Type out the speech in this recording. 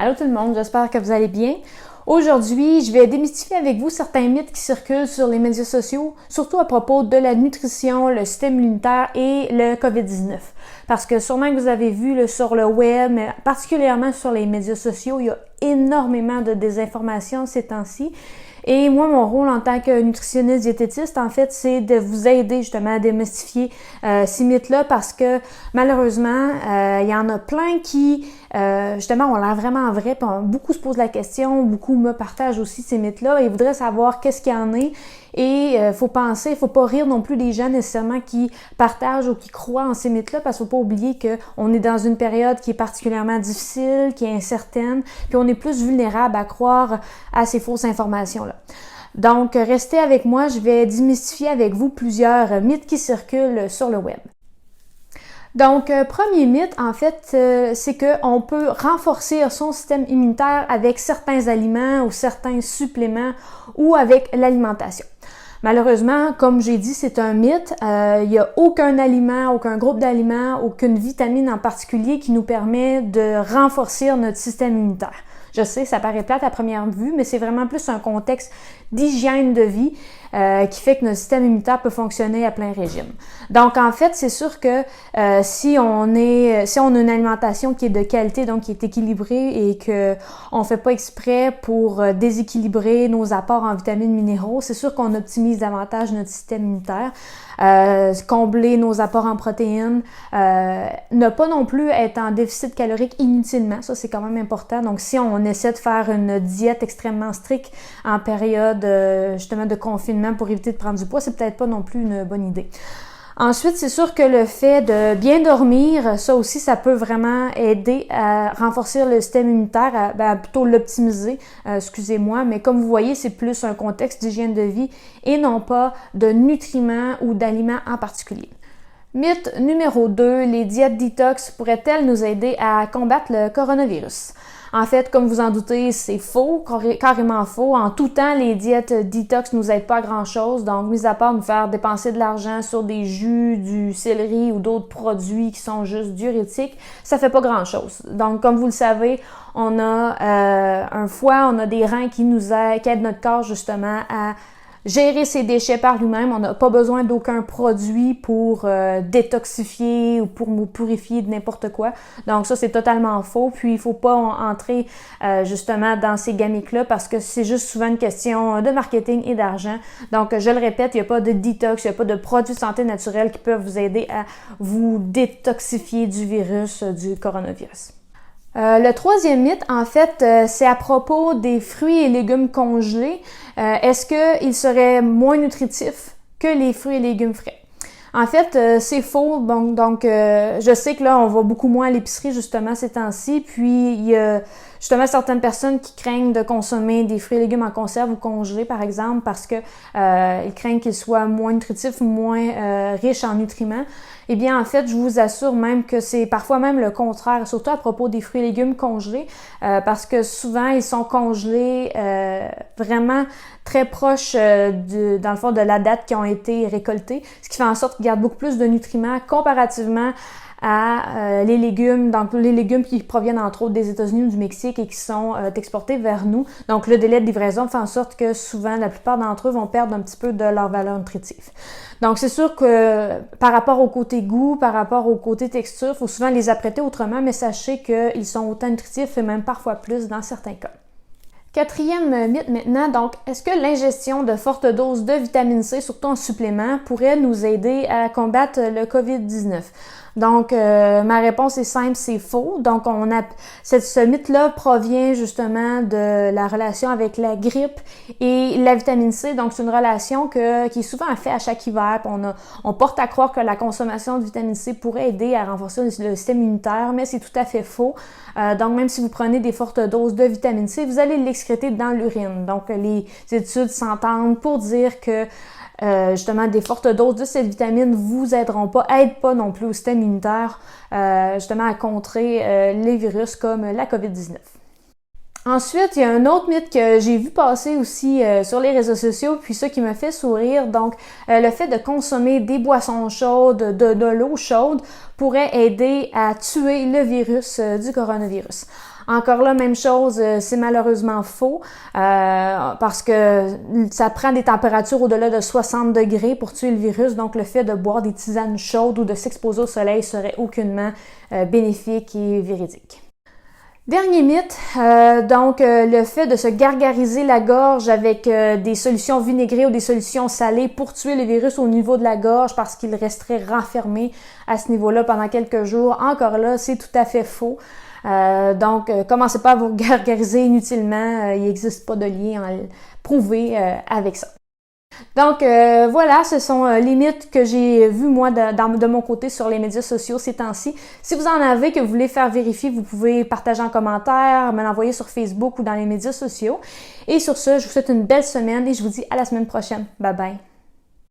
Allô tout le monde, j'espère que vous allez bien. Aujourd'hui, je vais démystifier avec vous certains mythes qui circulent sur les médias sociaux, surtout à propos de la nutrition, le système immunitaire et le COVID-19. Parce que sûrement que vous avez vu sur le web, mais particulièrement sur les médias sociaux, il y a énormément de désinformation ces temps-ci. Et moi, mon rôle en tant que nutritionniste diététiste, en fait, c'est de vous aider justement à démystifier ces mythes-là parce que malheureusement, il y en a plein qui, justement, ont l'air vraiment vrais. Puis beaucoup se posent la question, beaucoup me partagent aussi ces mythes-là et voudraient savoir qu'est-ce qu'il y en est. Et faut pas rire non plus des gens nécessairement qui partagent ou qui croient en ces mythes-là, parce qu'il faut pas oublier qu'on est dans une période qui est particulièrement difficile, qui est incertaine, puis on est plus vulnérable à croire à ces fausses informations-là. Donc, restez avec moi, je vais démystifier avec vous plusieurs mythes qui circulent sur le web. Donc, premier mythe, en fait, c'est qu'on peut renforcer son système immunitaire avec certains aliments ou certains suppléments ou avec l'alimentation. Malheureusement, comme j'ai dit, c'est un mythe. Il n'y a aucun aliment, aucun groupe d'aliments, aucune vitamine en particulier qui nous permet de renforcer notre système immunitaire. Je sais, ça paraît plate à première vue, mais c'est vraiment plus un contexte d'hygiène de vie qui fait que notre système immunitaire peut fonctionner à plein régime. Donc, en fait, c'est sûr que si on a une alimentation qui est de qualité, donc qui est équilibrée et que on fait pas exprès pour déséquilibrer nos apports en vitamines, minéraux, c'est sûr qu'on optimise davantage notre système immunitaire. Combler nos apports en protéines, ne pas non plus être en déficit calorique inutilement, ça c'est quand même important. Donc si on essaie de faire une diète extrêmement stricte en période justement de confinement pour éviter de prendre du poids, c'est peut-être pas non plus une bonne idée. Ensuite, c'est sûr que le fait de bien dormir, ça aussi, ça peut vraiment aider à renforcer le système immunitaire, à plutôt l'optimiser, excusez-moi, mais comme vous voyez, c'est plus un contexte d'hygiène de vie et non pas de nutriments ou d'aliments en particulier. Mythe numéro 2, les diètes detox pourraient-elles nous aider à combattre le coronavirus? En fait, comme vous en doutez, c'est faux, carrément faux. En tout temps, les diètes detox nous aident pas à grand-chose. Donc, mis à part nous faire dépenser de l'argent sur des jus, du céleri ou d'autres produits qui sont juste diurétiques, ça fait pas grand-chose. Donc, comme vous le savez, on a un foie, on a des reins qui aident notre corps justement à gérer ses déchets par lui-même. On n'a pas besoin d'aucun produit pour détoxifier ou pour nous purifier de n'importe quoi. Donc ça, c'est totalement faux. Puis il faut pas entrer justement dans ces gamiques-là parce que c'est juste souvent une question de marketing et d'argent. Donc je le répète, il n'y a pas de détox, il n'y a pas de produits de santé naturels qui peuvent vous aider à vous détoxifier du virus, du coronavirus. Le troisième mythe, en fait, c'est à propos des fruits et légumes congelés. Est-ce qu'ils seraient moins nutritifs que les fruits et légumes frais? En fait, c'est faux. Donc, je sais que là, on va beaucoup moins à l'épicerie justement ces temps-ci. Puis, il y a justement certaines personnes qui craignent de consommer des fruits et légumes en conserve ou congelés, par exemple, parce que ils craignent qu'ils soient moins nutritifs, moins riches en nutriments. Eh bien, en fait, je vous assure même que c'est parfois même le contraire, surtout à propos des fruits et légumes congelés, parce que souvent, ils sont congelés vraiment très proches dans le fond de la date qui ont été récoltés, ce qui fait en sorte qu'ils gardent beaucoup plus de nutriments comparativement à les légumes, donc les légumes qui proviennent entre autres des États-Unis ou du Mexique et qui sont exportés vers nous. Donc le délai de livraison fait en sorte que souvent la plupart d'entre eux vont perdre un petit peu de leur valeur nutritive. Donc c'est sûr que par rapport au côté goût, par rapport au côté texture, il faut souvent les apprêter autrement, mais sachez qu'ils sont autant nutritifs et même parfois plus dans certains cas. Quatrième mythe maintenant, donc, est-ce que l'ingestion de fortes doses de vitamine C, surtout en supplément, pourrait nous aider à combattre le COVID-19? Donc, ma réponse est simple, c'est faux. Donc, ce mythe-là provient justement de la relation avec la grippe et la vitamine C. Donc, c'est une relation qui est souvent faite à chaque hiver. On porte à croire que la consommation de vitamine C pourrait aider à renforcer le système immunitaire, mais c'est tout à fait faux. Donc, même si vous prenez des fortes doses de vitamine C, vous allez l'excréter dans l'urine. Donc, les études s'entendent pour dire que justement, des fortes doses de cette vitamine vous aident pas non plus au système immunitaire justement à contrer les virus comme la COVID-19. Ensuite, il y a un autre mythe que j'ai vu passer aussi sur les réseaux sociaux, puis ça qui me fait sourire. Donc, le fait de consommer des boissons chaudes, de l'eau chaude, pourrait aider à tuer le virus du coronavirus. Encore là, même chose, c'est malheureusement faux parce que ça prend des températures au-delà de 60 degrés pour tuer le virus. Donc, le fait de boire des tisanes chaudes ou de s'exposer au soleil serait aucunement bénéfique et véridique. Dernier mythe, le fait de se gargariser la gorge avec des solutions vinaigrées ou des solutions salées pour tuer le virus au niveau de la gorge parce qu'il resterait renfermé à ce niveau-là pendant quelques jours. Encore là, c'est tout à fait faux. Commencez pas à vous gargariser inutilement. Il n'existe pas de lien prouvé avec ça. Donc voilà, ce sont les mythes que j'ai vus moi de mon côté sur les médias sociaux ces temps-ci. Si vous en avez que vous voulez faire vérifier, vous pouvez partager en commentaire, me l'envoyer sur Facebook ou dans les médias sociaux. Et sur ce, je vous souhaite une belle semaine et je vous dis à la semaine prochaine. Bye bye!